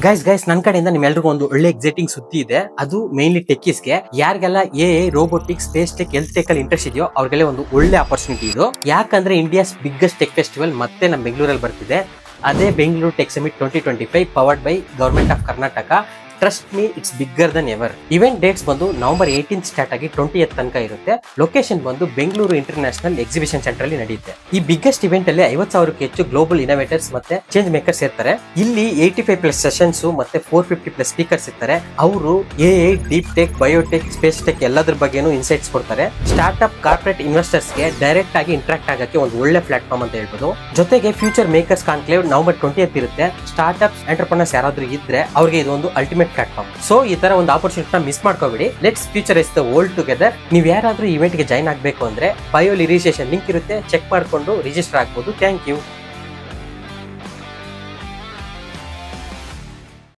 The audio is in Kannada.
ಗೈಸ್ ನನ್ನ ಕಡೆಯಿಂದ ನಿಮ್ಮೆಲ್ರಿಗೂ ಒಂದು ಒಳ್ಳೆ ಎಕ್ಸೈಟಿಂಗ್ ಸುದ್ದಿ ಇದೆ. ಅದು ಮೇನ್ಲಿ ಟೆಕ್ಕಿಸ್ಗೆ. ಯಾರಿಗೆಲ್ಲ robotics, space tech, health tech ಅಲ್ಲಿ ಇಂಟ್ರೆಸ್ಟ್ ಇದೆಯೋ ಅವ್ರಿಗೆಲ್ಲ ಒಂದು ಒಳ್ಳೆ ಆಪರ್ಚುನಿಟಿ ಇದು. ಯಾಕಂದ್ರೆ ಇಂಡಿಯಾಸ್ ಬಿಗ್ಗೆಸ್ಟ್ ಟೆಕ್ ಫೆಸ್ಟಿವಲ್ ಮತ್ತೆ ನಮ್ಮ ಬೆಂಗಳೂರಲ್ಲಿ ಬರ್ತಿದೆ. ಅದೇ Bengaluru tech summit 2025 powered by government of Karnataka. Trust me, it's bigger Dhan ever. Event dates ಬಂದು ನವೆಂಬರ್ 18 ಸ್ಟಾರ್ಟ್ ಆಗಿ 20th ತನಕ ಇರುತ್ತೆ. ಲೊಕೇಶನ್ ಬಂದು ಬೆಂಗಳೂರು ಇಂಟರ್ನ್ಯಾಷನಲ್ ಎಕ್ಸಿಬಿಷನ್ ಸೆಂಟರ್ ಅಲ್ಲಿ ನಡೆಯುತ್ತೆ. ಈ ಬಿಗ್ಗೆಸ್ಟ್ ಇವೆಂಟ್ ಅಲ್ಲಿ 50,000ಕ್ಕೂ ಹೆಚ್ಚು ಗ್ಲೋಬಲ್ ಇನೋವೇಟರ್ಸ್ ಮತ್ತೆ ಚೇಂಜ್ ಮೇಕರ್ಸ್ ಇರ್ತಾರೆ. ಇಲ್ಲಿ 85+ ಸೆಷನ್ಸ್ ಮತ್ತೆ 450+ ಸ್ಪೀಕರ್ಸ್ ಇರ್ತಾರೆ. ಅವರು deep tech, biotech, space tech ಎಲ್ಲದ್ರ ಬಗ್ಗೆನೂ ಇನ್ಸೈಟ್ಸ್ ಕೊಡ್ತಾರೆ. ಸ್ಟಾರ್ಟ್ಅಪ್, ಕಾರ್ಪೊರೇಟ್ ಇನ್ವೆಸ್ಟರ್ಸ್ ಗೆ ಡೈರೆಕ್ಟ್ ಆಗಿ ಇಂಟ್ರಾಕ್ಟ್ ಆಗಕ್ಕೆ ಒಂದು ಒಳ್ಳೆ ಪ್ಲಾಟ್ಫಾರ್ಮ್ ಅಂತ ಹೇಳ್ಬೋದು. ಜೊತೆಗೆ future makers conclave November 20th ಇರುತ್ತೆ. ಸ್ಟಾರ್ಟ್ಅಪ್ಸ್, ಎಂಟರ್ಪ್ರನರ್ಸ್ ಯಾರಾದ್ರೂ ಇದ್ರೆ ಅವ್ರಿಗೆ ಇದು ಒಂದು ಅಲ್ಟಿಮೇಟ್ ಪ್ಲಾಟ್ಫಾರ್ಮ್. ಸೊ ಈ ತರ ಒಂದು ಆಪರ್ಚುನಿಟಿ ಮಿಸ್ ಮಾಡ್ಕೋಬೇಡಿ. Let's futurise the world together. ನೀವು ಯಾರಾದ್ರೂ ಇವೆಂಟ್ ಗೆ ಜಾಯ್ನ್ ಆಗಬೇಕು ಅಂದ್ರೆ ಬಯೋಲಿ ರಿಜಿಸ್ಟ್ರೇಷನ್ ಲಿಂಕ್ ಇರುತ್ತೆ, ಚೆಕ್ ಮಾಡ್ಕೊಂಡು ರಿಜಿಸ್ಟರ್ ಆಗ್ಬೋದು. Thank you.